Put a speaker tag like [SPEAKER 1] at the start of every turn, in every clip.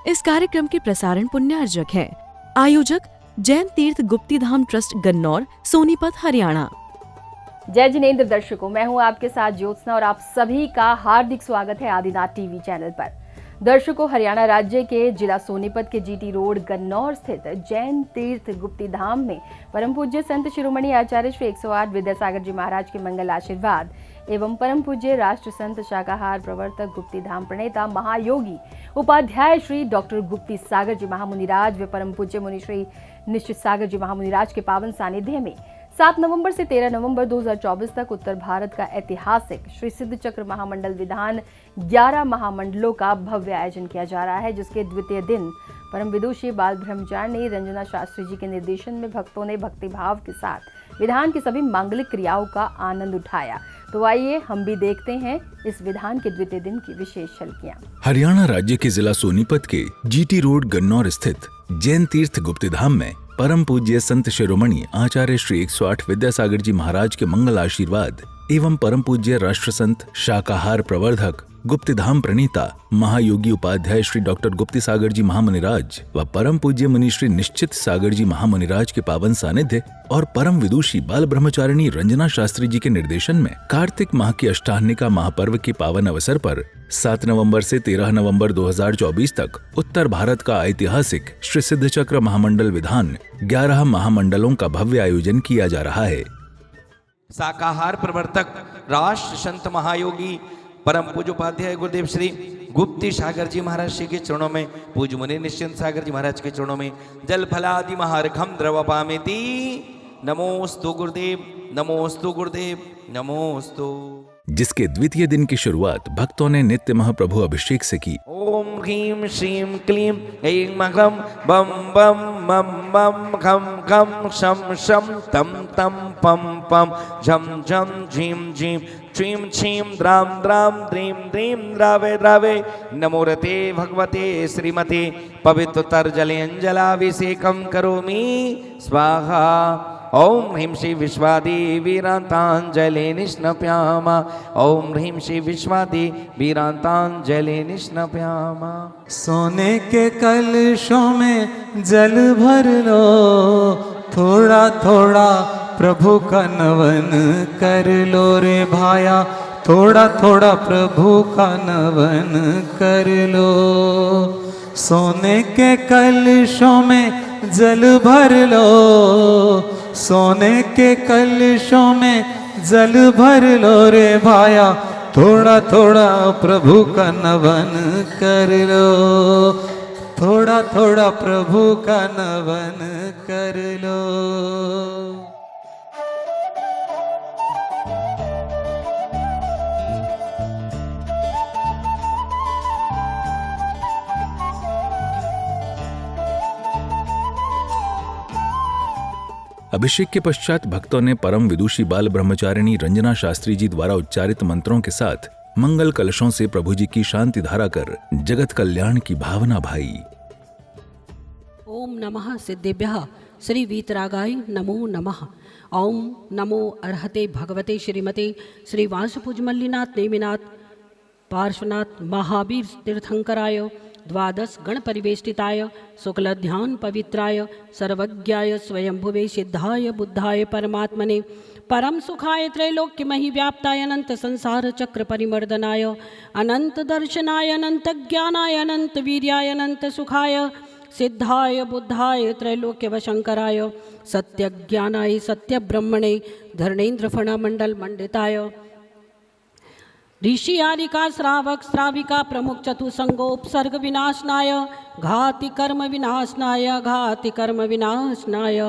[SPEAKER 1] इस कार्यक्रम के प्रसारण पुण्यार्जक है। आयोजक जैन तीर्थ गुप्ती धाम ट्रस्ट गन्नौर, सोनीपत, हरियाणा।
[SPEAKER 2] जय जिनेंद्र दर्शकों, मैं हूं आपके साथ ज्योत्सना और आप सभी का हार्दिक स्वागत है आदिनाथ टीवी चैनल पर। दर्शकों, हरियाणा राज्य के जिला सोनीपत के जीटी रोड गन्नौर स्थित जैन तीर्थ गुप्ती धाम में परम पूज्य संत शिरोमणि आचार्य श्री 108 विद्यासागर जी महाराज के मंगल आशीर्वाद एवं परम पूज्य राष्ट्र संत शाकाहार प्रवर्तक गुप्ती धाम प्रणेता महायोगी उपाध्याय श्री डॉक्टर गुप्ती सागर जी महामुनिराज व परम पूज्य मुनि श्री निश्चित सागर जी महामुनिराज के पावन सानिध्य में 7 नवंबर से 13 नवंबर 2024 तक उत्तर भारत का ऐतिहासिक श्री सिद्ध चक्र महामंडल विधान 11 महामंडलों का भव्य आयोजन किया जा रहा है, जिसके द्वितीय दिन परम विदुषी बाल ब्रह्मचारिणी रंजना शास्त्री जी के निर्देशन में भक्तों ने भक्तिभाव के साथ विधान की सभी मांगलिक क्रियाओं का आनंद उठाया। तो आइए हम भी देखते हैं इस विधान के द्वितीय दिन की विशेष झलकियां।
[SPEAKER 3] हरियाणा राज्य के जिला सोनीपत के जीटी रोड गन्नौर स्थित जैन तीर्थ गुप्ती धाम में परम पूज्य संत शिरोमणि आचार्य श्री 108 विद्यासागर जी महाराज के मंगल आशीर्वाद एवं परम पूज्य राष्ट्र संत शाकाहार प्रवर्धक गुप्ती धाम प्रणीता महायोगी उपाध्याय श्री डॉक्टर गुप्ती सागर जी महामुनिराज व परम पूज्य मुनि श्री निश्चित सागर जी महामुनिराज के पावन सानिध्य और परम विदुषी बाल ब्रह्मचारिणी रंजना शास्त्री जी के निर्देशन में कार्तिक माह की अष्टाहनिका महापर्व के पावन अवसर पर 7 नवंबर से 13 नवंबर 2024 तक उत्तर भारत का ऐतिहासिक श्री सिद्ध चक्र महामंडल विधान 11 महामंडलों का भव्य आयोजन किया जा रहा है।
[SPEAKER 4] शाकाहार प्रवर्तक राष्ट्र संत महायोगी परम पूज्य उपाध्याय गुरुदेव श्री गुप्ती सागर जी महाराज श्री के चरणों में, पूज्य मुनि निश्चिंत सागर जी महाराज के चरणों में जल फलादि महारखम द्रवपामेति। नमोस्तु गुरुदेव, नमोस्तु गुरुदेव, नमोस्तु।
[SPEAKER 3] जिसके द्वितीय दिन की शुरुआत भक्तों ने नित्य महाप्रभु अभिषेक से की।
[SPEAKER 4] ओम ह्रीं श्रीं क्लीं ऐं मघम बम बम मम मम खम खम शम शम तम तम पम पम झम झम झीं झीं श्रीं छीं द्राम द्राम द्रीं द्रीं द्रावे द्रावे। नमो रते भगवते श्रीमते पवित्र जले अंजलाभिषेकं करोमि स्वाहा। ओम ह्रीं श्री विश्वादी वीरांतांजलि निष्णप्यामा। ओम ह्रीं श्री विश्वादी वीरांतांजलि निष्णप्यामा।
[SPEAKER 5] सोने के कलशों में जल भर लो, थोड़ा थोड़ा प्रभु का नवन कर लो रे भाया, थोड़ा थोड़ा प्रभु का नवन कर लो। सोने के कलशों में जल भर लो, सोने के कलशों में जल भर लो रे भाया, थोड़ा थोड़ा प्रभु का नवन कर लो, थोड़ा थोड़ा प्रभु का नवन कर लो।
[SPEAKER 3] अभिषेक के पश्चात भक्तों ने परम विदुषी बाल ब्रह्मचारिणी रंजना शास्त्री जी द्वारा उच्चारित मंत्रों के साथ मंगल कलशों से प्रभु जी की शांति धारा कर जगत कल्याण की भावना भाई।
[SPEAKER 6] ओम नमः सिद्धेभ्यः श्री वीतरागाय नमो नमः। ओम नमो अर्हते भगवते श्रीमते श्री वासुपूज्यमल्लिनाथ नेमिनाथ पार्श्वनाथ महावीर तीर्थंकराय द्वादश गण परिवेष्टिताय शुक्ल ध्यान पवित्राय सर्वज्ञाय स्वयंभुवे सिद्धाय बुद्धाय परमात्मने परम सुखाय त्रैलोक्य मही व्याप्ताय अनंत संसार चक्र परिमर्दनाय अनंत दर्शनाय अनंत ज्ञानाय अनंत वीर्याय अनंत सुखाय सिद्धाय बुद्धाय त्रैलोक्य वशंकराय सत्य ज्ञानाय सत्य ब्रह्मणे धर्णेन्द्र फण मंडल मंडिताय ऋषि आदिका श्रावक श्राविका प्रमुख चतुसंगोपसर्ग विनाशनाय घाति कर्म विनाशनाय घाति कर्म विनाशनाय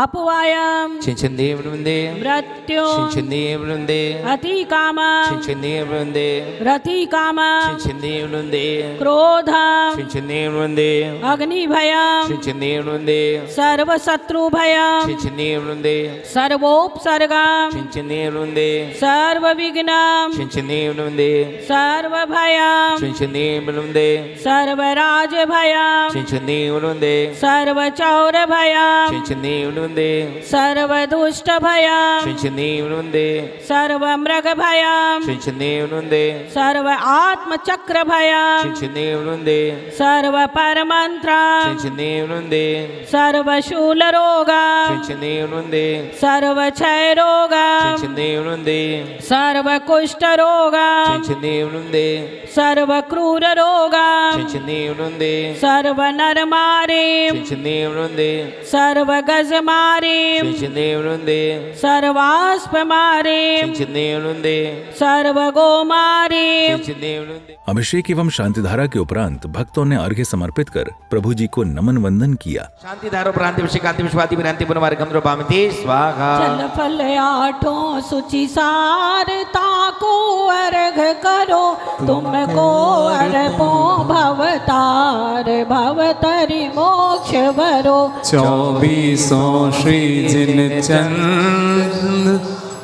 [SPEAKER 6] अपवायम
[SPEAKER 4] छिंछिंदे वृंदे
[SPEAKER 6] मृत्यु
[SPEAKER 4] छिंछिंदे वृंदे
[SPEAKER 6] अति काम
[SPEAKER 4] छिंछिंदे वृंदे
[SPEAKER 6] रति काम
[SPEAKER 4] छिंछिंदे वृंदे
[SPEAKER 6] क्रोधम
[SPEAKER 4] छिंछिंदे वृंदे
[SPEAKER 6] अग्नि भयम
[SPEAKER 4] छिंछिंदे वृंदे
[SPEAKER 6] सर्व शत्रु भयम
[SPEAKER 4] छिंछिंदे वृंदे
[SPEAKER 6] सर्वोपसर्गम
[SPEAKER 4] छिंछिंदे वृंदे
[SPEAKER 6] सर्व विघ्नम
[SPEAKER 4] छिंछिंदे वृंदे
[SPEAKER 6] सर्वभयं
[SPEAKER 4] चिंचने वृंदे
[SPEAKER 6] सर्वराजभयं
[SPEAKER 4] चिंचने वृंदे
[SPEAKER 6] सर्वचौरभयं
[SPEAKER 4] चिंचने वृंदे
[SPEAKER 6] सर्वदुष्टभयं
[SPEAKER 4] चिंचने वृंदे
[SPEAKER 6] सर्वमृगभयं
[SPEAKER 4] चिंचने वृंदे
[SPEAKER 6] सर्व आत्मचक्रभयं
[SPEAKER 4] चिंचने वृंदे
[SPEAKER 6] सर्वपरमन्त्रं
[SPEAKER 4] चिंचने वृंदे
[SPEAKER 6] सर्वशूलरोगं
[SPEAKER 4] चिंचने वृंदे
[SPEAKER 6] सर्वक्षयरोगं
[SPEAKER 4] चिंचने वृंदे
[SPEAKER 6] सर्वकुष्ठरोगं
[SPEAKER 4] चिंचने वृंदे
[SPEAKER 6] सर्वक्रूररोगं
[SPEAKER 4] चिंचने वृंदे
[SPEAKER 6] सर्वनरमारीं
[SPEAKER 4] चिंचने वृंदे
[SPEAKER 6] सर्वगजमारीं
[SPEAKER 4] चिंचने वृंदे
[SPEAKER 6] सर्वास्पमारीं
[SPEAKER 4] चिंचने वृंदे
[SPEAKER 6] सर्वगोमारीं
[SPEAKER 4] चिंचने वृंदे।
[SPEAKER 3] अभिषेक एवं शांतिधारा के उपरांत भक्तों ने अर्घ्य समर्पित कर प्रभु जी को नमन वंदन किया।
[SPEAKER 4] शांति धारो प्रांति विषयकांति विश्वाति विरांति पुनर्मार्गम द्रवामिते स्वाहा।
[SPEAKER 6] जल फल आठों सुचि सारता को अर्घ करो, तुमको अर्पो भवतार भवतरि मोक्ष वरो।
[SPEAKER 5] 24 श्री जिन चंद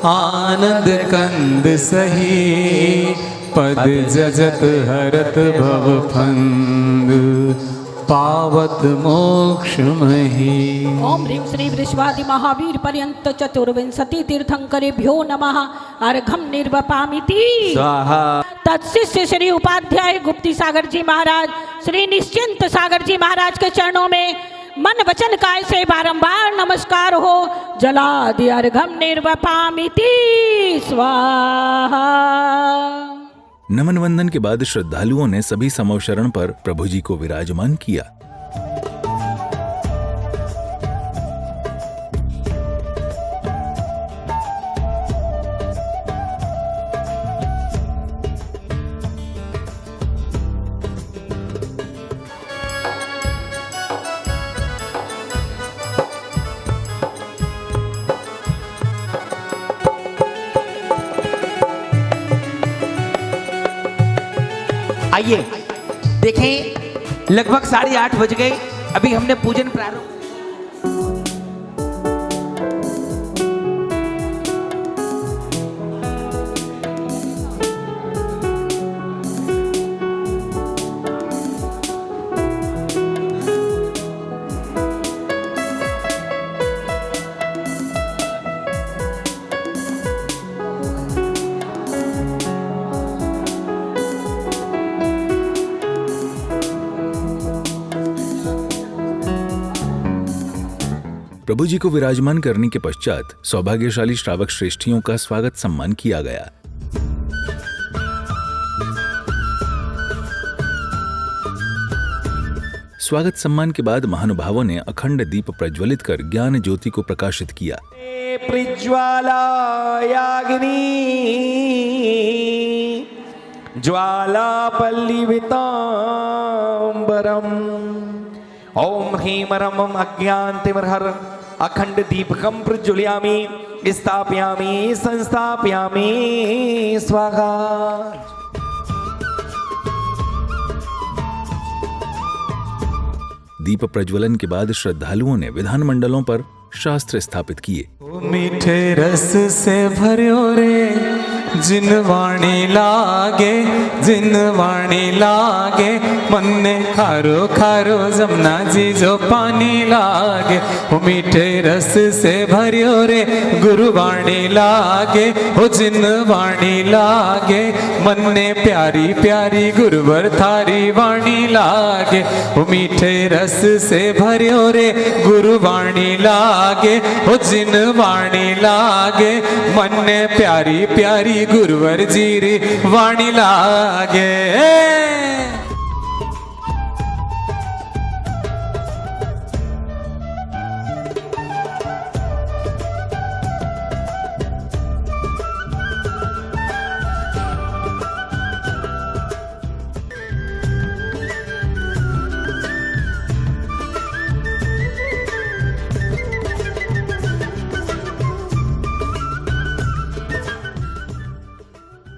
[SPEAKER 5] आनंद कंद सही, पद जजत हरत भव फंद पावत मोक्ष मही।
[SPEAKER 6] ओम ह्रीं श्री वृषभादि महावीर पर्यंत चतुर्विंशति तीर्थंकरेभ्यो नमः। अर्घम निर्वपामिति
[SPEAKER 4] स्वाहा।
[SPEAKER 6] तत्शिष्य श्री उपाध्याय गुप्ती सागर जी महाराज, श्री निश्चिंत सागर जी महाराज के चरणों में मन वचन काय से बारंबार नमस्कार हो। जलादि अर्घम निर्वपामिति स्वाहा।
[SPEAKER 3] नमन वंदन के बाद श्रद्धालुओं ने सभी समवशरण पर प्रभु जी को विराजमान किया।
[SPEAKER 4] आइए देखें, लगभग 8:30 बज गए। अभी हमने पूजन प्रारंभ।
[SPEAKER 3] प्रभु जी को विराजमान करने के पश्चात सौभाग्यशाली श्रावक श्रेष्ठियों का स्वागत सम्मान किया गया। स्वागत सम्मान के बाद महानुभावों ने अखंड दीप प्रज्वलित कर ज्ञान ज्योति को प्रकाशित किया।
[SPEAKER 4] प्रज्वालायाग्नि ज्वालापल्लिवितांबरम् ओम ह्रीं रमं अज्ञानतिमिरहर अखंड दीपकं प्रज्वलयामि स्थापयामि संस्थापयामि स्वाहा।
[SPEAKER 3] दीप प्रज्वलन के बाद श्रद्धालुओं ने विधान मंडलों पर शास्त्र स्थापित किए।
[SPEAKER 5] मीठे रस से भर्यो रे जिन वाणी लागे, जिन वाणी लागे, मन ने खारो खारो जमुना जी जो पानी लागे। वो मीठे रस से भर्यो रे गुरुवाणी लागे, हो जिन वाणी लागे, मन ने प्यारी प्यारी गुरुवर थारी वाणी लागे। वो मीठे रस से भर्यो रे गुरुवाणी लागे, हो जिन वाणी लागे, मन ने प्यारी प्यारी गुरुवर जीरी वाणी लागे।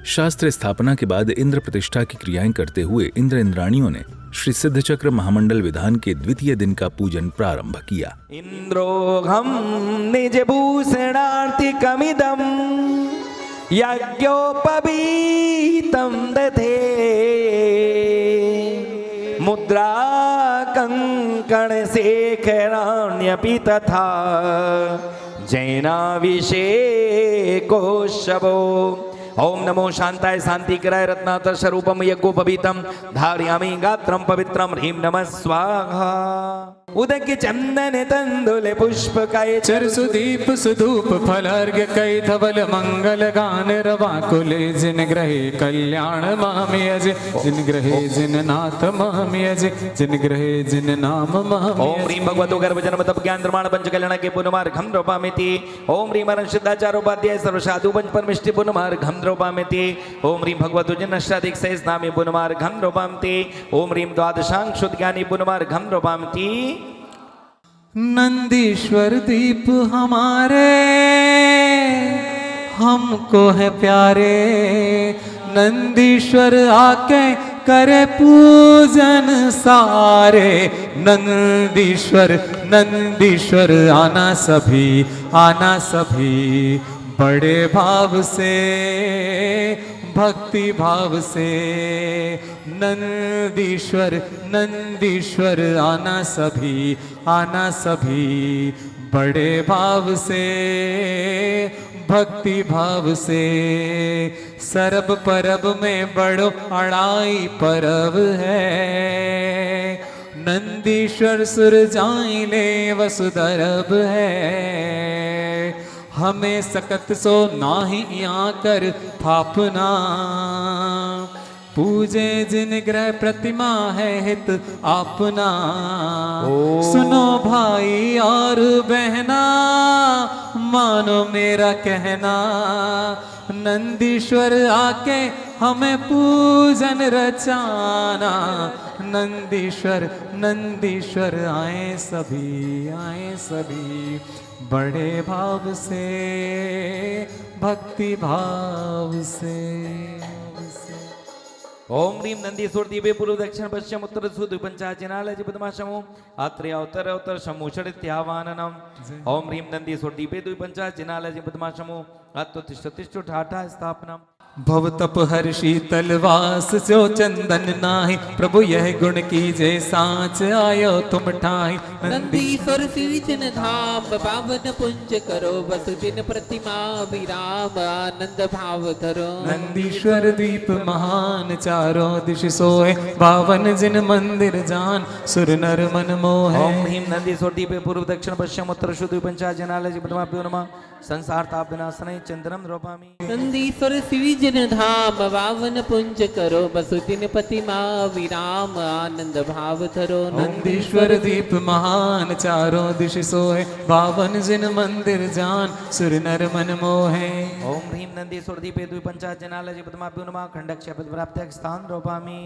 [SPEAKER 3] शास्त्र स्थापना के बाद इंद्र प्रतिष्ठा की क्रियाएं करते हुए इंद्र इंद्राणियों ने श्री सिद्ध चक्र महामंडल विधान के द्वितीय दिन का पूजन प्रारंभ किया।
[SPEAKER 4] इंद्रोघम निज भूषणार्थिकमिदम यज्ञोपवीतं दधे मुद्रा कंकणशेखराण्यपि तथा जैनाभिषेको शवो। ओम नमो शांताय शांतिकराय रत्नाकर स्वरूपम यज्ञोपवीतम धारयामि गात्रम पवित्रम ह्रीं नमः स्वाहा। उदक चंदन तंदुल पुष्पकाय
[SPEAKER 5] चरसुदीप सुधूप फलर्घ कैथवल मंगल गान रवाकुले जिन ग्रहे कल्याण मामि अजय जिन ग्रहे जिन नाथ मामि अजय जिन ग्रहे जिन नाम मामि
[SPEAKER 4] ओम ह्रीं भगवतो गर्भ जन्म तप ज्ञान प्रमाण पंच कल्याण के पुनमार्घम द्रौपामिति। ओम ह्रीं मरण सिद्धाचारोपाध्याय सर्वसाधु पंच परमिष्टि पुनमार्घम द्रौपामिति। ओम ह्रीं भगवतो जन अष्टाधिक सहस्र नामी पुनमार्घम द्रौपामिति। ओम ह्रीं द्वादशांग शुद्ध ज्ञानी पुनमार्घम द्रौपामिति।
[SPEAKER 5] नंदीश्वर दीप हमारे हमको है प्यारे नंदीश्वर आके करे पूजन सारे नंदीश्वर नंदीश्वर आना सभी बड़े भाव से भक्ति भाव से नंदीश्वर नंदीश्वर आना सभी बड़े भाव से भक्ति भाव से। सरब परब में बड़ो अड़ाई परब है नंदीश्वर सुर जाइले वसुधरब है। हमें सकत सो नाही यहाँ कर थापना पूजे जिन ग्रह प्रतिमा है हित आपना। सुनो भाई और बहना मानो मेरा कहना नंदीश्वर आके हमें पूजन रचाना। नंदीश्वर नंदीश्वर आए सभी बड़े भाव से भक्ति भाव से।
[SPEAKER 4] ओम ह्रीं नंदीश्वर दीपे पूर्व दक्षिण पश्चिम उत्तर सुद पंचाचिनालय पद्माशमो अत्रे उत्तर समुषरित्यावाननम। ओम ह्रीं नंदीश्वर दीपे द्विपंचाचिनालय पद्माशमो अत्तो तिष्ठ ठाठा स्थापनम।
[SPEAKER 5] भव तप हर शीतल वास जो चंदन नाही प्रभु यह गुण कीजे सांच आयो तुम ठाई।
[SPEAKER 7] नंदीश्वर सिंचन धाम पावन पुंज करो बसु दिन प्रतिमा विराम आनंद भाव धरो।
[SPEAKER 5] नंदीश्वर दीप महान चारों दिश सोए बावन जिन मंदिर जान सुर नर मन मोहे।
[SPEAKER 4] ओम ह्रीं नंदीश्वर दीपे पूर्व दक्षिण पश्चिम उत्तर शुद्ध पंचाचिनालय पद्माभ्यो नमः। संसार ताप विनाशने चंद्रम द्रौपामी।
[SPEAKER 7] नंदीश्वर सिंचन धाम पावन पुंज करो बसु दिन प्रतिमा विराम आनंद भाव धरो।
[SPEAKER 5] नंदीश्वर दीप महान चारों दिश सोए बावन जिन मंदिर जान सुर नर मन मोहे।
[SPEAKER 4] ओम ह्रीं नंदीश्वर दीपे द्विपंचाचिनालय पद्माभ्यो नमः। खंडक पद प्राप्त स्थान द्रौपामी।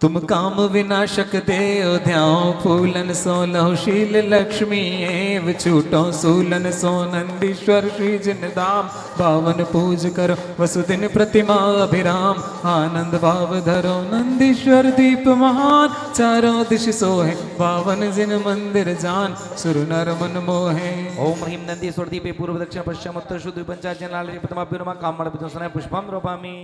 [SPEAKER 5] तुम काम विनाशक देव ध्याओ फूलन सो लहु शील लक्ष्मी एव छूटो सूलन सो नंदीश्वर श्री जिन धाम पावन पूज करो वसुदिन प्रतिमा अभिराम आनंद भाव धरो। नंदीश्वर दीप महान चारों दिश सोहे पावन जिन मंदिर जान सुर नर मन मोहे।
[SPEAKER 4] ओम ह्रीं नंदीश्वर दीपे पूर्व दक्षिण पश्चिम उत्तर शुद्ध पंचाचिनालय पद्माभ्यो नमः। कामड़ विदुषण पुष्पम द्रौपामी।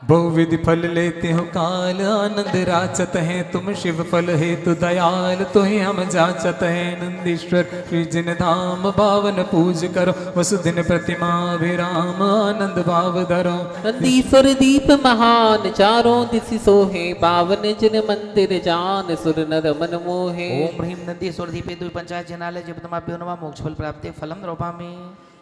[SPEAKER 5] बहुविधि फल लेते हो काल आनंद राचत है तुम शिव फल हेतु दयाल तो ही हम जाचत है। नंदीश्वर श्री जिन धाम पावन पूज करो वसुदिन प्रतिमा विराम आनंद भाव धरो।
[SPEAKER 7] नंदीश्वर दीप महान चारों दिश सोहे पावन जिन मंदिर जान सुर नर मन मोहे।
[SPEAKER 4] ओम ह्रीं नंदीश्वर दीपे द्विपंचाचिनालय पद्माभ्यो नमः। मोक्ष फल प्राप्ति फलम द्रौपामी।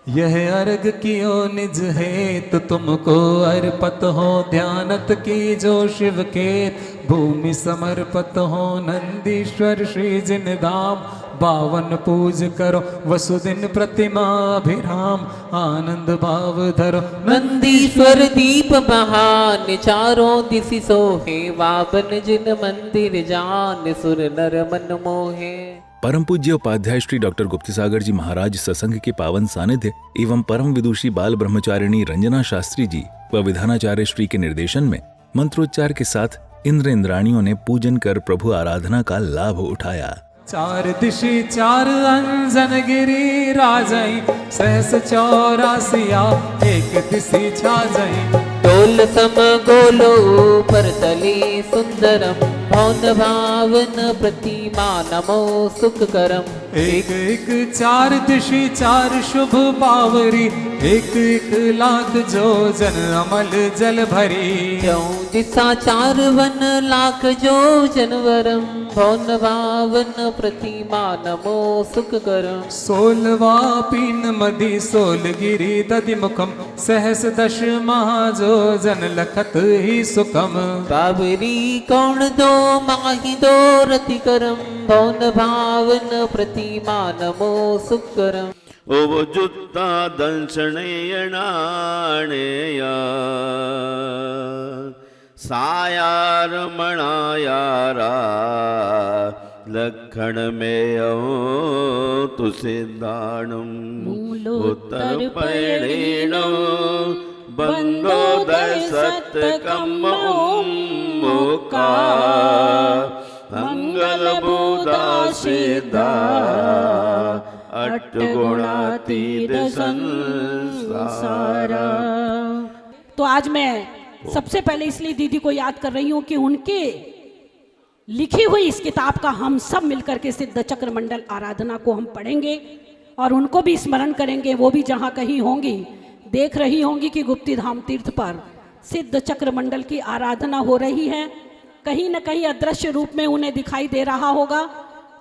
[SPEAKER 5] यह अर्घ कियो निज है तो तुमको अर्पत हो ध्यानत की जो शिव के भूमि समर्पत हो। नंदीश्वर श्री जिन धाम पावन पूज करो वसुदिन प्रतिमा अभिराम आनंद भाव धरो।
[SPEAKER 7] नंदीश्वर दीप महान चारों दिश सोहे पावन जिन मंदिर जान सुर नर मन मोहे।
[SPEAKER 3] परम पूज्य उपाध्याय श्री डॉक्टर गुप्ती सागर जी महाराज सत्संग के पावन सानिध्य एवं परम विदुषी बाल ब्रह्मचारिणी रंजना शास्त्री जी व विधानाचार्य श्री के निर्देशन में मंत्रोच्चार के साथ इंद्र इंद्राणियों ने पूजन कर प्रभु आराधना का लाभ उठाया।
[SPEAKER 5] चार दिशी चार अंजन गिरी राजई, सहस 84 एक दिशी छाजई।
[SPEAKER 7] डोल सम गोलो ऊपर तले सुंदरम, मौन भावन प्रतिमा नमो सुखकरम।
[SPEAKER 5] एक एक चार दिशी चार शुभ पावरी, एक एक लाख जोजन अमल जल भरी।
[SPEAKER 7] त्यों दिशा चार वन लाख जो जनवरम, मौन भावन प्रतिमा नमो सुखकरम।
[SPEAKER 5] 16वां पीन मदि सोलगिरी दधि मुखम, सहस 10 महाजोजन लखत ही सुखम।
[SPEAKER 7] बाबरी कौण दो माही दो रति करम, मौन भावन प्रतिमा नमो सुखकरम।
[SPEAKER 8] ओवजुत्ता दंशनेयणाणेया सायारमणायारा, लखण में तुसिदाणम उत्तर पैणेणम, बंदोदय सत्कम मोका, मंगल बुधा सिद्धा, अष्टगुणातीत संसार।
[SPEAKER 6] तो आज मैं सबसे पहले इसलिए दीदी को याद कर रही हूँ कि उनके लिखी हुई इस किताब का हम सब मिलकर के सिद्ध चक्र मंडल आराधना को हम पढ़ेंगे और उनको भी स्मरण करेंगे। वो भी जहाँ कहीं होंगी देख रही होंगी कि गुप्ती धाम तीर्थ पर सिद्ध चक्र मंडल की आराधना हो रही है, कहीं न कहीं अदृश्य रूप में उन्हें दिखाई दे रहा होगा।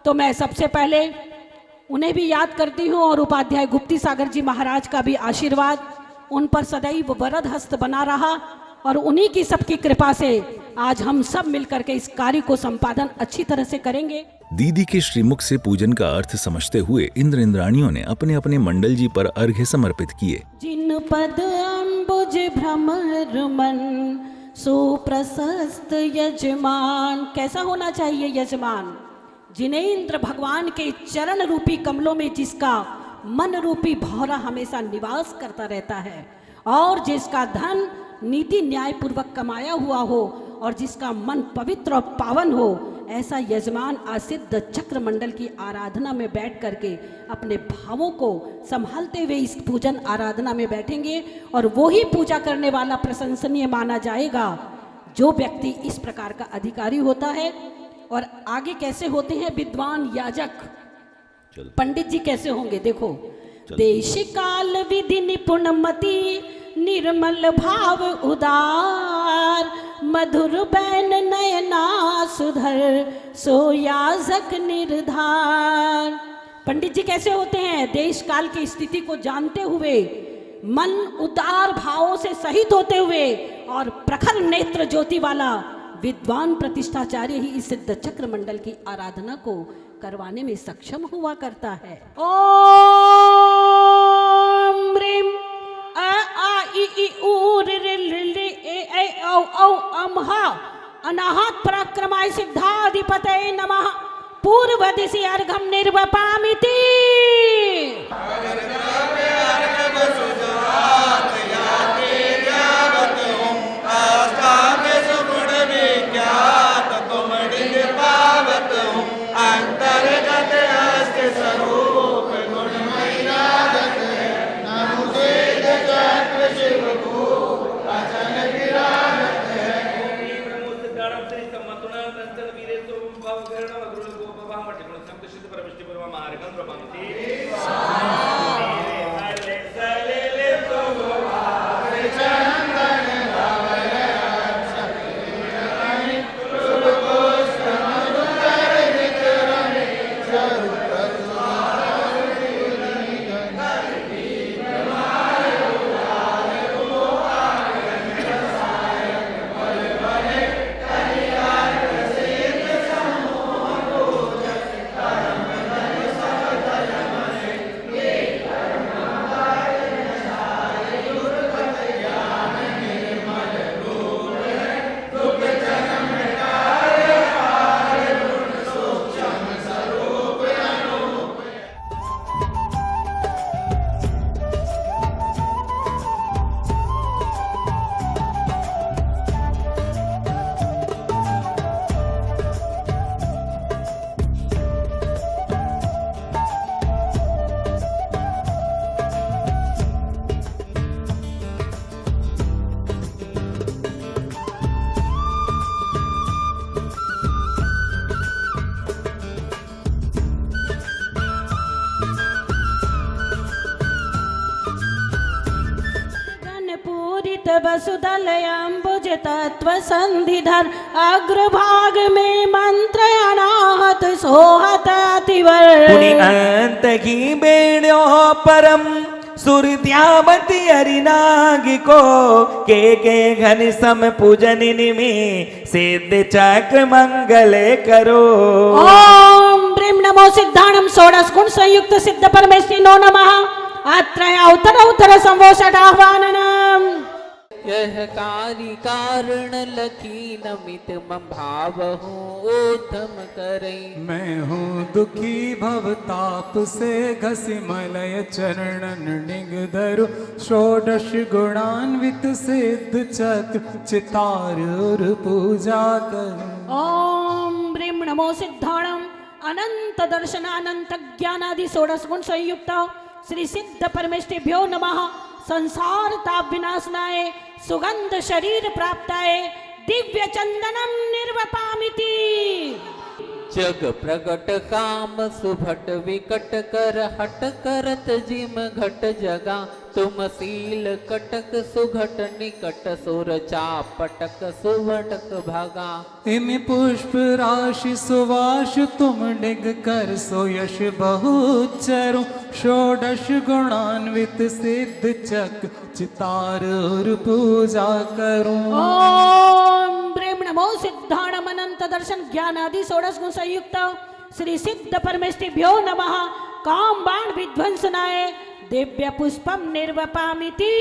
[SPEAKER 6] तो मैं सबसे पहले उन्हें भी याद करती हूँ और उपाध्याय गुप्ती सागर जी महाराज का भी आशीर्वाद उन पर सदैव वरद हस्त बना रहा और उन्हीं की सबकी कृपा से आज हम सब मिलकर के इस कार्य को संपादन अच्छी तरह से करेंगे।
[SPEAKER 3] दीदी के श्रीमुख से पूजन का अर्थ समझते हुए इंद्र इंद्राणियों ने अपने अपने मंडल जी पर अर्घ्य समर्पित किए।
[SPEAKER 6] जिन पद अम्बुज भ्रमर मन, सुप्रशस्त यजमान। कैसा होना चाहिए यजमान? जिन्हें इंद्र भगवान के चरण रूपी कमलों में जिसका मन रूपी भौरा हमेशा निवास करता रहता है और जिसका धन नीति न्याय पूर्वक कमाया हुआ हो और जिसका मन पवित्र और पावन हो, ऐसा यजमान आज सिद्ध चक्र मंडल की आराधना में बैठ करके अपने भावों को संभालते हुए इस पूजन आराधना में बैठेंगे और वो ही पूजा करने वाला प्रशंसनीय माना जाएगा जो व्यक्ति इस प्रकार का अधिकारी होता है। और आगे कैसे होते हैं विद्वान याजक पंडित जी कैसे होंगे देखो। देश काल विधि निपुण मति, निर्मल भाव उदार, मधुर बैन नयना सुधर, सो याजक निर्धार। पंडित जी कैसे होते हैं? देश काल की स्थिति को जानते हुए, मन उदार भावों से सहित होते हुए और प्रखर नेत्र ज्योति वाला विद्वान प्रतिष्ठाचार्य ही इस सिद्ध चक्र मंडल की आराधना को करवाने में सक्षम हुआ करता है। ओम ह्रीं अ आ इ ई उ ऋ ऋ लृ लृ ए ऐ औ औ अम ह अनाहत पराक्रमाय सिद्धाधिपतये नमः। पूर्व दिशि अर्घम निर्वपामिति। वसुदल अम्बुज तत्व संधिधर अग्रभाग में मंत्र अनाहत सोहत अतिवर
[SPEAKER 4] पुनि अंत की बेड़ो परम सुरत्यावती हरिनाग को के घन सम पूजन निमि सिद्ध चक्र मंगल करो।
[SPEAKER 6] ओम ब्रीम नमो सिद्धाणम षोडश गुण संयुक्त सिद्ध परमेष्ठिनो नमः। अत्रय अवतर अवतर संवोषट आह्वाननम।
[SPEAKER 7] यह कार्य कारण लखी नमित मम भाव हूँ ऊधम करई।
[SPEAKER 5] मैं हूँ दुखी भवताप से घसी मलय चरणन निगधरु षोडश गुणान्वित सिद्ध चक्र चितार और पूजा कर।
[SPEAKER 6] ओम ब्रीम नमो सिद्धाणम अनंत दर्शन अनंत ज्ञानादि षोडश गुण संयुक्त श्री सिद्ध परमेष्ठिभ्यो नमः। संसार ताप विनाशनाय सुगंध शरीर प्राप्ताय दिव्य चंदनम निर्वपामिति।
[SPEAKER 7] जग प्रगट काम सुभट विकट कर हट करत जिम घट जगा। तुम सील कटक सुघट निकट सुर चापटक सुवटक भागा।
[SPEAKER 5] इमि पुष्प राशि सुवास तुम डिग कर सो यश बहुचरु षोडश गुणान्वित सिद्ध चक चितार और पूजा करूं।
[SPEAKER 6] ओम ब्रह्म नमो सिद्धाणम अनंत दर्शन ज्ञान आदि षोडश गुण संयुक्त श्री सिद्ध परमेष्ठिभ्यो नमः। काम बाण विध्वंसनाय दिव्य पुष्पम निर्वपामिति।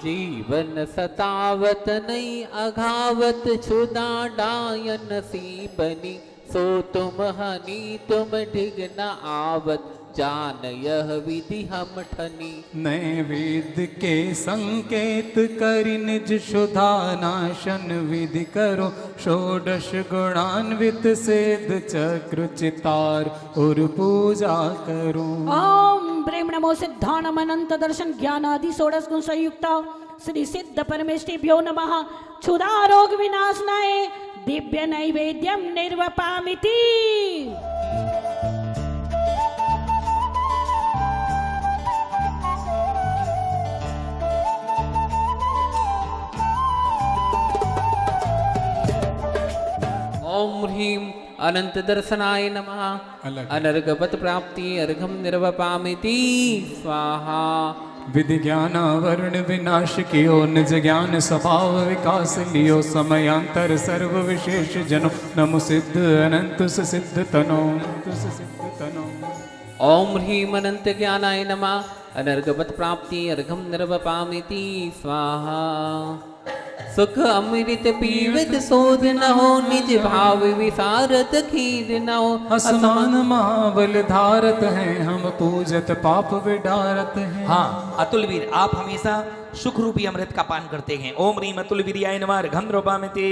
[SPEAKER 7] जीवन सतावत नहीं अघावत छुदा डायन सी बनी। सो तुम हनी तुम ढिग न आवत जान यह विधि हम ठनी।
[SPEAKER 5] नए वेद के संकेत करि निज शुद्धा नाशन विधि करो षोडश गुणान्वित सिद्ध चक्र चितार और पूजा करो।
[SPEAKER 6] ओम ब्रह्म नमो सिद्धाणम अनंत दर्शन ज्ञान आदि षोडश गुण संयुक्त श्री सिद्ध परमेष्ठिभ्यो नमः। क्षुधा रोग विनाशनाय दिव्य नैवेद्यम निर्वपामिति।
[SPEAKER 7] ओम ह्रीं अनंत दर्शनाय नमः। अनर्गवत प्राप्ति अर्घम निर्वपामिति स्वाहा।
[SPEAKER 5] विधि ज्ञान वर्ण विनाश कियो निज ज्ञान स्वभाव विकास लियो समयांतर सर्व विशेष जनो नमो सिद्ध अनंत सिद्ध तनो सिद्ध तनो।
[SPEAKER 7] ओम ह्रीं अनंत ज्ञानाय नमः। अनर्गवत प्राप्ति अर्घम निर्वपामिति स्वाहा। सुख अमृत पीवत शोध न हो निज भाव विसारत खीर न हो।
[SPEAKER 5] असमान महाबल धारत हैं हम पूजत पाप विडारत हैं।
[SPEAKER 4] हाँ अतुल वीर आप हमेशा सुख रूपी अमृत का पान करते हैं। ओम ह्रीं अतुल वीर्याय नमः। अर्घम रोपामिति।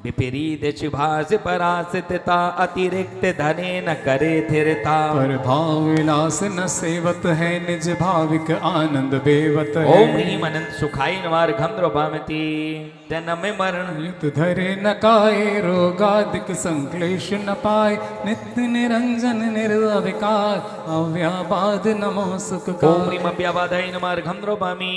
[SPEAKER 4] विपरीत शुभास परासितता अतिरिक्त धने न करे थिरता।
[SPEAKER 5] पर भाव विलास न सेवत है निज भाविक आनंद बेवत है।
[SPEAKER 4] ओम ह्रीं अनंत सुखाय नमः। अर्घम रोपामिति। जन्म मरण
[SPEAKER 5] नित धरे न काये रोगादिक संक्लेश न पाए नित्य निरंजन निर्विकार अव्याबाद नमो सुख का।
[SPEAKER 4] ओम ह्रीं अव्याबाधाय नमः। अर्घम रोपामि।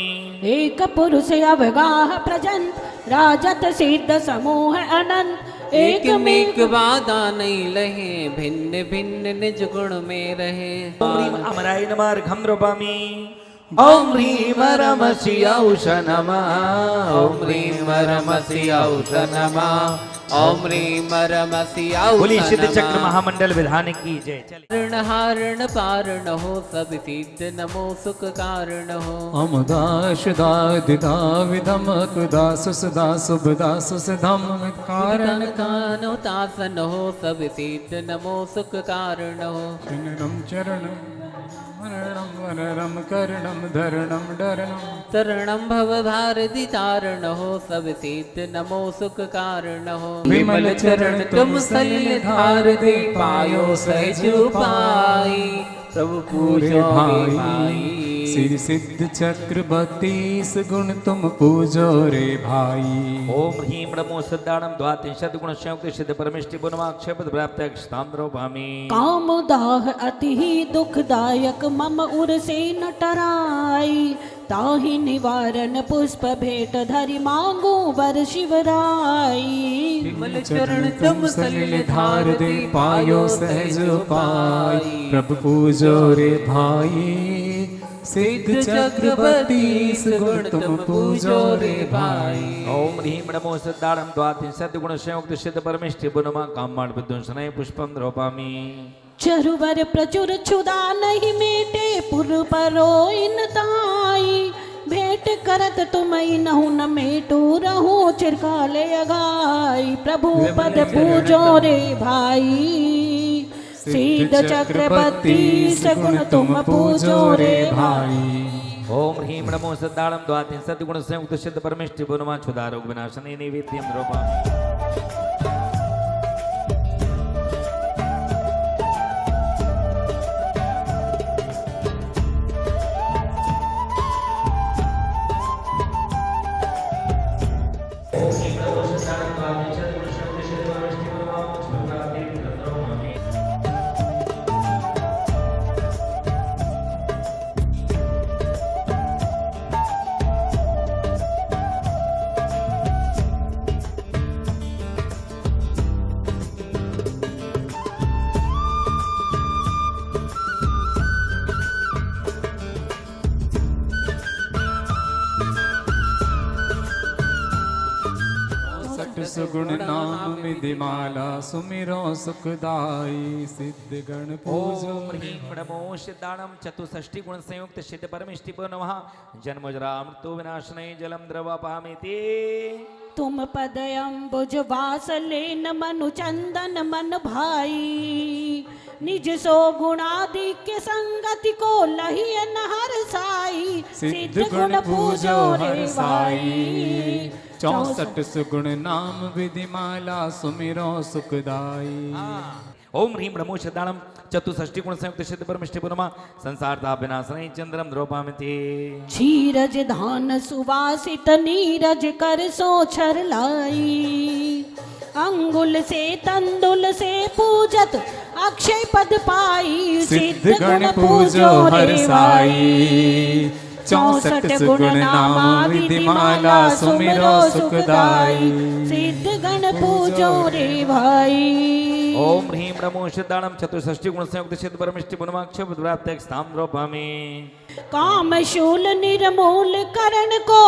[SPEAKER 6] एक पुरुष अवगाह प्रजंत राजत सिद्ध समूह अनंत।
[SPEAKER 7] एक मेक बाधा नहीं लहे भिन्न भिन्न निज गुण में रहे।
[SPEAKER 4] ओम ह्रीं अमराय नमः। अर्घम रोपामि। ओम ह्रीं रमसि औष नमः।
[SPEAKER 7] ओम ह्रीं रमसि औष नमः। ओम ह्रीं रमसि औष
[SPEAKER 4] बोलिए सिद्ध चक्र
[SPEAKER 7] नमः।
[SPEAKER 4] महामंडल विधान की जय। चले
[SPEAKER 7] ऋण हारण पारण हो सब सिद्ध नमो सुख कारण हो।
[SPEAKER 5] अमदाश दादिदा विधमक दास सदा शुभदा सुसधम कारण
[SPEAKER 7] कानो तासन हो सब सिद्ध नमो सुख कारण हो।
[SPEAKER 5] शरणम चरणम मरणम वरणम करणम धरणम डरणम
[SPEAKER 7] शरणं भव भारती तारण हो सब सिद्ध नमो सुख कारण हो।
[SPEAKER 5] विमल चरण
[SPEAKER 7] तुम सलिल धार दे पायो सहज उपाय। प्रभु पूजो भाई
[SPEAKER 5] श्री सिद्ध चक्र 32 गुण तुम पूजो रे भाई।
[SPEAKER 4] ओम ह्रीं नमो सिद्धाणम द्वात्रिंशत् गुण संयुक्त सिद्ध परमेष्ठिभ्यो नमः। अक्षयपद प्राप्त क्षताम रोपामि।
[SPEAKER 6] कामदाह अति ही दुखदायक मम उर से न टराई। ताहि निवारण पुष्प भेट धरि मांगो वर शिवराई।
[SPEAKER 7] विमल चरण तुम सलिल धार दे
[SPEAKER 5] पायो सहज पाई। प्रभु पूजो रे भाई सिद्ध चक्रवर्ती सुगुण तुम पूजो रे भाई।
[SPEAKER 4] ओम ह्रीं नमो सिद्धाणं द्वात्रिंशत् गुण संयुक्त सिद्ध परमेष्टि पुनमा कामाण विध्वंसनाय पुष्पं द्रौपामि।
[SPEAKER 6] चरुवर प्रचुर क्षुदा नहीं मेटे पुर परो इन ताई। भेंट करत तुम नहु न मेटू रहो चिरकाले अगाई। प्रभु पद पूजो रे भाई सिद्ध चक्रवर्ती सगुण तुम पूजो रे भाई।
[SPEAKER 4] ओम ह्रीं नमो सिद्धाणं द्वात्रिंशत् गुण संयुक्त सिद्ध परमेष्टि पुनमा क्षुधारोग विनाशने नैवेद्यं द्रौपामि।
[SPEAKER 5] सुगुण नाम विधिमाला सुमिरो सुखदाई। सिद्ध गण पूजो
[SPEAKER 4] ओम ह्रीं नमो सिद्धाणं चतुष्षष्टि गुण संयुक्त सिद्ध परमेष्टि नमः। जन्म जरा मृत्यु विनाशने जलम द्रवपामिति।
[SPEAKER 6] तुम पद अम्बुज वासलेन मनु चंदन मन भाई। निज सो गुणादि के संगति को लहियन हर साई।
[SPEAKER 5] सिद्ध गुण पूजो हर साई। 64 सुगुण नाम विधिमाला सुमिरो सुखदाई।
[SPEAKER 4] ओम ह्रीं नमो सिद्धाणं चतुष्षष्टि गुण संयुक्त सिद्ध परमेष्टि नमः। संसार ताप विनाशने चंद्रम द्रौपामिति।
[SPEAKER 6] क्षीरज धान सुवासित नीरज कर सो छर लाई। अंगुल से तंदुल से पूजत अक्षय पद पाई।
[SPEAKER 5] सिद्ध गण पूजो हर साई। 64 सुगुण नाम विधिमाला सुमिरो सुखदाई।
[SPEAKER 6] सिद्ध गण पूजो रे भाई।
[SPEAKER 4] ओम ह्रीं नमो सिद्धाणं चतुष्षष्टि गुण संयुक्त सिद्ध परमेष्टि नमः। क्षुब्ध प्राप्त स्थान द्रौपामि।
[SPEAKER 6] काम शूल निर्मूल करण को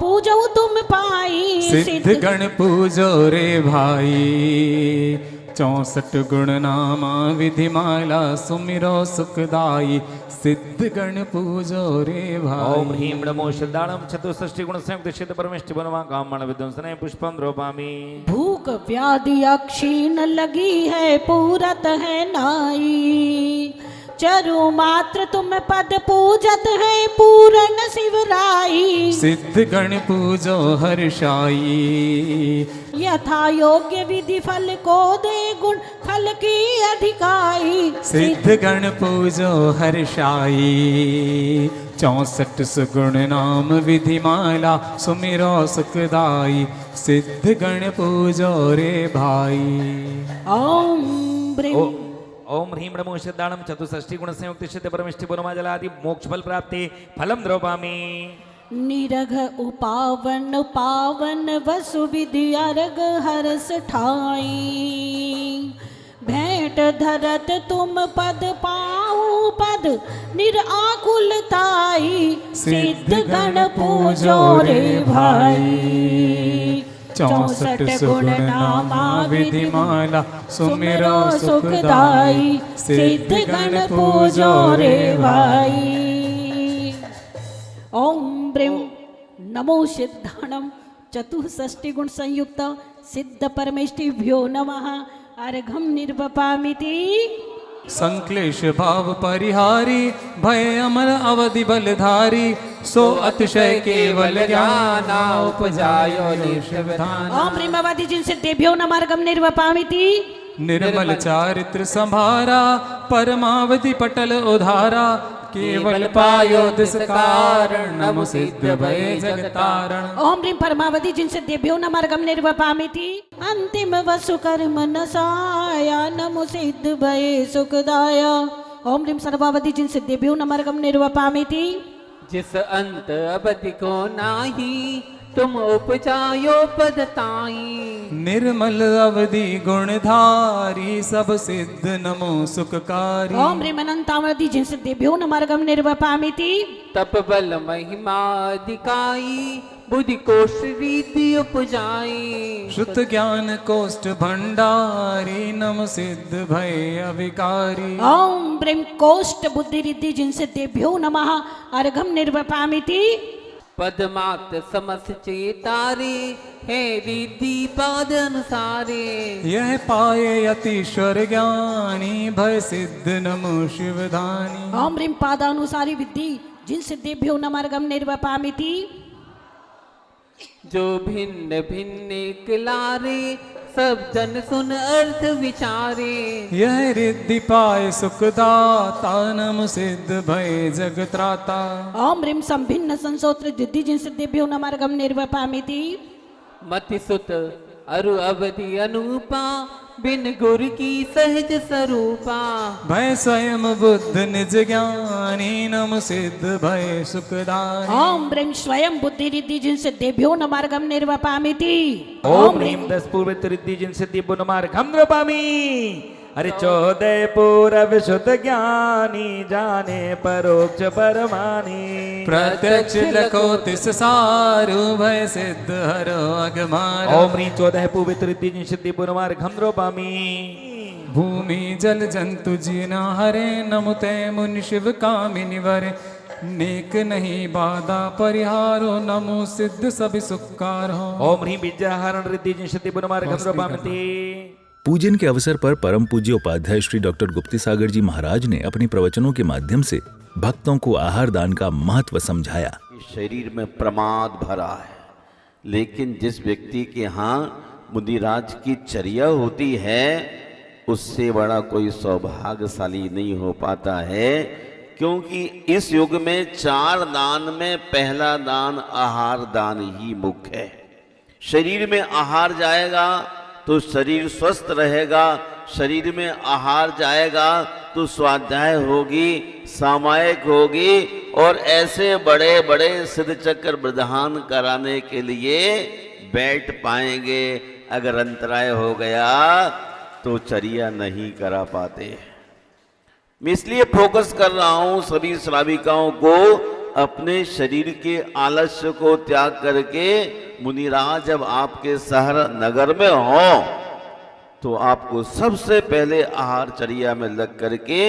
[SPEAKER 6] पूजो तुम पाई।
[SPEAKER 5] सिद्ध गण पूजो रे भाई। 64 गुण नामा विधिमाला सुमिरो सुखदाई। सिद्ध गण पूजो रे भाई।
[SPEAKER 4] ओम ह्रीं नमो सिद्धाणं चतुष्षष्टि गुण संयुक्त सिद्ध परमेष्टि नमः। कामाण विध्वंसनाय पुष्पं द्रौपामि।
[SPEAKER 6] भूख व्याधि अक्षीण लगी है पूरत है नाई। चरु मात्र तुम पद पूजत है पूर्ण शिवराई।
[SPEAKER 5] सिद्ध गण पूजो हर्षाई।
[SPEAKER 6] यथा योग्य विधि फल को दे गुण फल की अधिकाई।
[SPEAKER 5] सिद्ध गण पूजो हर्षाई। 64 सुगुण नाम विधिमाला सुमिरो सुखदाई। सिद्ध गण पूजो रे भाई।
[SPEAKER 6] ओम ब्रीं
[SPEAKER 4] ओम ह्रीं नमो सिद्धाणं चतुष्षष्टि गुण संयुक्त सिद्ध परमेष्टि नमः। जलादि मोक्ष फल प्राप्ति फलम द्रौपामि।
[SPEAKER 6] निरघ उपावन पावन वसु विधि अर्घ हरस ठाई। भेंट धरत तुम पद पाऊ पद निराकुलताई। सिद्ध गण पूजो रे भाई।
[SPEAKER 5] 64 सुगुण नामा विधिमाला सुमिरो सुखदाई। सिद्ध गण पूजो रे भाई।
[SPEAKER 6] ओम ब्रीं नमो सिद्धाणं चतुष्षष्टि गुण संयुक्त सिद्ध परमेष्टिभ्यो नमः। अर्घं निर्वपामिति।
[SPEAKER 5] संक्लेश भाव परिहारी भय अमर अवधि बलधारी। सो अतिशय केवल ज्ञाना उपजायो निर्विधान।
[SPEAKER 6] ओम ब्रीं भवति जिन सिद्धेभ्यो नमः। अर्घं निर्वपामिति।
[SPEAKER 5] निर्मल चारित्र संभारा परमावधि पटल उधारा। केवल पायो दिस कारण नमो सिद्ध भय जगतारण।
[SPEAKER 6] ओम ह्रीं परमावधि जिन सिद्धेभ्यो नमः। अर्घं निर्वपामिति। अंतिम वसु कर्म नसाया नमो सिद्ध भय सुखदाया। ओम ह्रीं सर्वावधि जिन सिद्धेभ्यो नमः। अर्घं निर्वपामिति।
[SPEAKER 7] जिस अंत अवधि को नाही तुम उपजायो पद ताई।
[SPEAKER 5] निर्मल अवधि गुणधारी सब सिद्ध नमो सुखकारी।
[SPEAKER 6] ओम ह्रीं अनंतावधि जिन सिद्धेभ्यो नमर्गम निर्वपामिति।
[SPEAKER 7] तप बल महिमा दिखाई बुद्धि कोश रीति उपजाई।
[SPEAKER 5] श्रुत ज्ञान कोष्ठ भंडारी नम सिद्ध भय अविकारी।
[SPEAKER 6] ओम ह्रीं कोष्ठ बुद्धि रिद्धि जिन सिद्धेभ्यो नमः अर्घम निर्वपामिति।
[SPEAKER 7] पदमात समस चेतारे है रिद्धि पाद अनुसारे।
[SPEAKER 5] यह पाए अतिश्वर ज्ञानी भय सिद्ध नमो शिवधानी।
[SPEAKER 6] ओम ह्रीं पादानुसारी विद्धि जिन सिद्धेभ्यो नमर्गम निर्वपामिति।
[SPEAKER 7] जो भिन्न भिन्न किलारे सब जन सुन अर्थ विचारे।
[SPEAKER 5] यह रिद्धि पाए सुखदाता नम सिद्ध भय जगत्राता।
[SPEAKER 6] ओम ह्रीं संभिन्न संसोत्र दिद्धि जिन सिद्धेभ्यो नमर्गम निर्वपामिति।
[SPEAKER 7] मति सुत अरु अवधि अनूपा बिन गुर की सहज स्वरूपा।
[SPEAKER 5] भय स्वयं बुद्ध निज ज्ञानी नम सिद्ध भय सुखदानी।
[SPEAKER 6] ओम ह्रीं स्वयं बुद्धि रिद्धि जिन सिद्धेभ्यो नमर्गम निर्वपामिति।
[SPEAKER 4] ओम ह्रीं 10 पूर्व रिद्धि जिन सिद्धि बुनमार्गम नृपामि। अरे 14 पूर्व शुद्ध ज्ञानी जाने परोक्ष परमानी।
[SPEAKER 5] प्रत्यक्ष लखो तिस सारु भय सिद्ध हरो अगमारो।
[SPEAKER 4] ओम ह्रीं 14 पवित्र रिद्धि जिन सिद्धि बुनमार्गम नृपामि।
[SPEAKER 5] भूमि जल जंतु जीना हरे नमुते मुनि शिव कामिनी वरे। नेक नहीं बाधा परिहारो नमो सिद्ध सभी सुखारो।
[SPEAKER 4] ओम ह्रीं विद्याहरण रिद्धि जिन सिद्धि बुनमार्गम नृपामि।
[SPEAKER 3] पूजन के अवसर पर परम पूज्य उपाध्याय श्री डॉक्टर गुप्ती सागर जी महाराज ने अपने प्रवचनों के माध्यम से भक्तों को आहार दान का महत्व समझाया।
[SPEAKER 8] शरीर में प्रमाद भरा है, लेकिन जिस व्यक्ति के यहाँ मुनिराज की चर्या होती है उससे बड़ा कोई सौभाग्यशाली नहीं हो पाता है। क्योंकि इस युग में 4 दान में पहला दान आहार दान ही मुख्य है। शरीर में आहार जाएगा तो शरीर स्वस्थ रहेगा, शरीर में आहार जाएगा तो स्वाध्याय होगी, सामायिक होगी और ऐसे बड़े बड़े सिद्ध चक्र प्रदान कराने के लिए बैठ पाएंगे। अगर अंतराय हो गया तो चर्या नहीं करा पाते। मैं इसलिए फोकस कर रहा हूं सभी श्राविकाओं को अपने शरीर के आलस्य को त्याग करके मुनिराज जब आपके शहर नगर में हो तो आपको सबसे पहले आहार चर्या में लग करके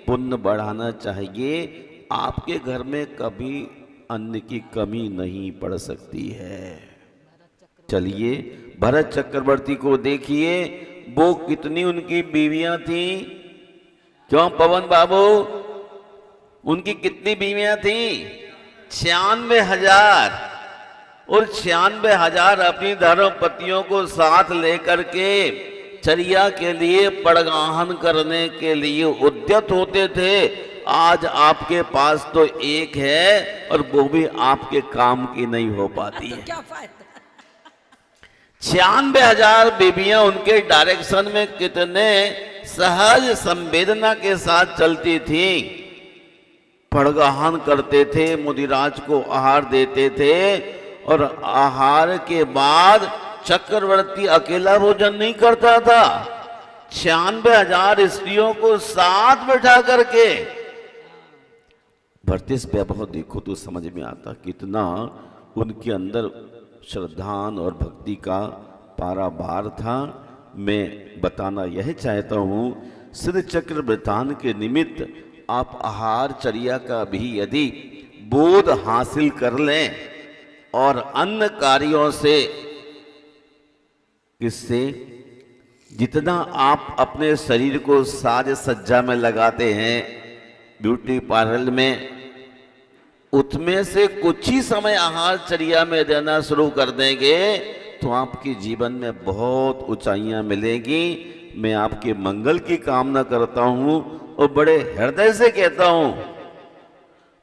[SPEAKER 8] पुण्य बढ़ाना चाहिए। आपके घर में कभी अन्न की कमी नहीं पड़ सकती है। चलिए भरत चक्रवर्ती को देखिए, वो कितनी उनकी बीवियां थी। क्यों पवन बाबू, उनकी कितनी बीवियां थी? 96,000। और 96,000 अपनी धर्मपत्नियों को साथ लेकर के चर्या के लिए पड़गाहन करने के लिए उद्यत होते थे। आज आपके पास तो एक है और वो भी आपके काम की नहीं हो पाती है। 96,000 बीबियां उनके डायरेक्शन में कितने सहज संवेदना के साथ चलती थी। पड़गाहन करते थे, मुनिराज को आहार देते थे और आहार के बाद चक्रवर्ती अकेला भोजन नहीं करता था। 96,000 स्त्रियों को साथ बैठा करके भरतेश वैभव देखो तो समझ में आता कितना उनके अंदर श्रद्धान और भक्ति का पारावार था। मैं बताना यह चाहता हूँ, सिद्ध चक्र वृतान के निमित्त आप आहार चर्या का भी यदि बोध हासिल कर लें और अन्य कार्यों से, किससे, जितना आप अपने शरीर को साज सज्जा में लगाते हैं ब्यूटी पार्लर में, उसमें से कुछ ही समय आहार चर्या में देना शुरू कर देंगे तो आपके जीवन में बहुत ऊंचाइयां मिलेगी। मैं आपके मंगल की कामना करता हूं और बड़े हृदय से कहता हूं,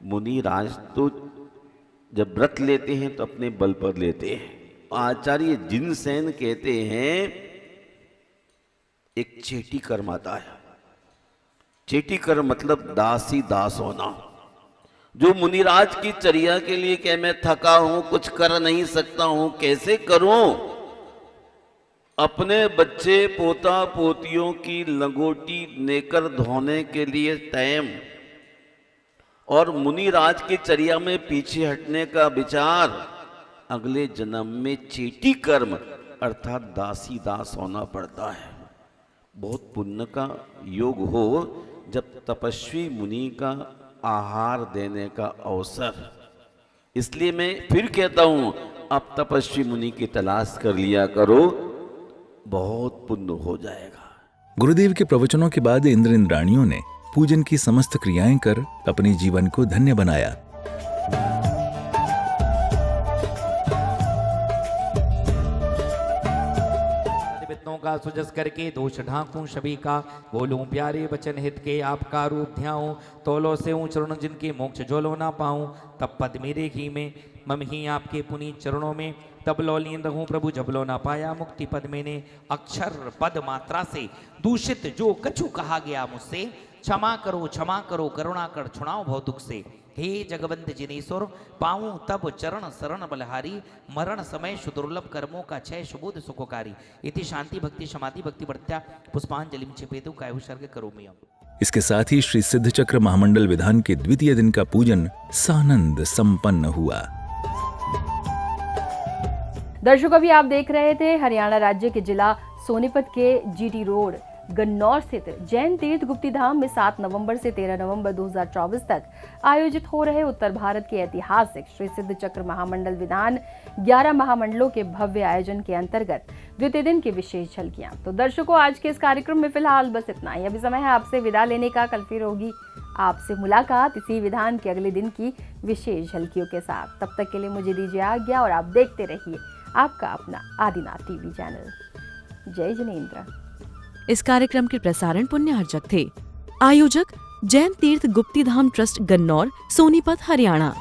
[SPEAKER 8] मुनिराज तो जब व्रत लेते हैं तो अपने बल पर लेते हैं। आचार्य जिनसेन कहते हैं एक चेटी कर्म आता है। चेटी कर्म मतलब दासी दास होना। जो मुनिराज की चर्या के लिए कि मैं थका हूं, कुछ कर नहीं सकता हूं, कैसे करूं? अपने बच्चे पोता पोतियों की लंगोटी नेकर धोने के लिए टाइम और मुनिराज की चर्या में पीछे हटने का विचार, अगले जन्म में चेटी कर्म अर्थात दासी दास होना पड़ता है। बहुत पुण्य का योग हो जब तपस्वी मुनि का आहार देने का अवसर। इसलिए मैं फिर कहता हूं, आप तपस्वी मुनि की तलाश कर लिया करो, बहुत पुण्य हो जाएगा।
[SPEAKER 3] गुरुदेव के प्रवचनों के बाद इंद्र इंद्राणियों ने पूजन की समस्त क्रियाएं कर अपने जीवन को धन्य बनाया।
[SPEAKER 9] का सुजस करके दोष ढांकूं सभी का, बोलूं प्यारे वचन हित के, आपका रूप ध्याऊं, तोलो से चरण जिनके मोक्ष जोलो ना पाऊं, तब पद मेरे ही में मम ही आपके पुनीत चरणों में, तब लौलीन रहूं प्रभु जब लो ना पाया मुक्ति पद मैंने, अक्षर पद मात्रा से दूषित जो कछु कहा गया मुझसे, क्षमा करो करुणा कर छुड़ाओ भव दुख से, हे जगवंत जिनेश्वर पाऊं तब चरण शरण बलहारी, मरण समय सुदुर्लभ कर्मों का क्षय सुबोध सुखकारी, इति शांति भक्ति समाधि भक्ति वर्त्या पुष्पांजलि छिपेतु कायु सर्ग करोमि।
[SPEAKER 3] इसके साथ ही श्री सिद्ध चक्र महामंडल विधान के द्वितीय दिन का पूजन सानंद संपन्न हुआ।
[SPEAKER 2] दर्शकों, अभी आप देख रहे थे हरियाणा राज्य के जिला सोनीपत के जीटी रोड गन्नौर स्थित जैन तीर्थ गुप्ती धाम में 7 नवंबर से 13 नवंबर 2024 तक आयोजित हो रहे उत्तर भारत के ऐतिहासिक श्री सिद्ध चक्र महामंडल विधान 11 महामंडलों के भव्य आयोजन के अंतर्गत द्वितीय दिन की विशेष झलकियां। तो दर्शकों, आज के इस कार्यक्रम में फिलहाल बस इतना ही। अभी समय है आपसे विदा लेने का। कल फिर होगी आपसे मुलाकात इसी विधान के अगले दिन की विशेष झलकियों के साथ। तब तक के लिए मुझे दीजिए आज्ञा और आप देखते रहिए आपका अपना आदिनाथ टीवी चैनल। जय जिनेंद्र।
[SPEAKER 1] इस कार्यक्रम के प्रसारण पुण्यार्जक थे आयोजक जैन तीर्थ गुप्ती धाम ट्रस्ट गन्नौर, सोनीपत, हरियाणा।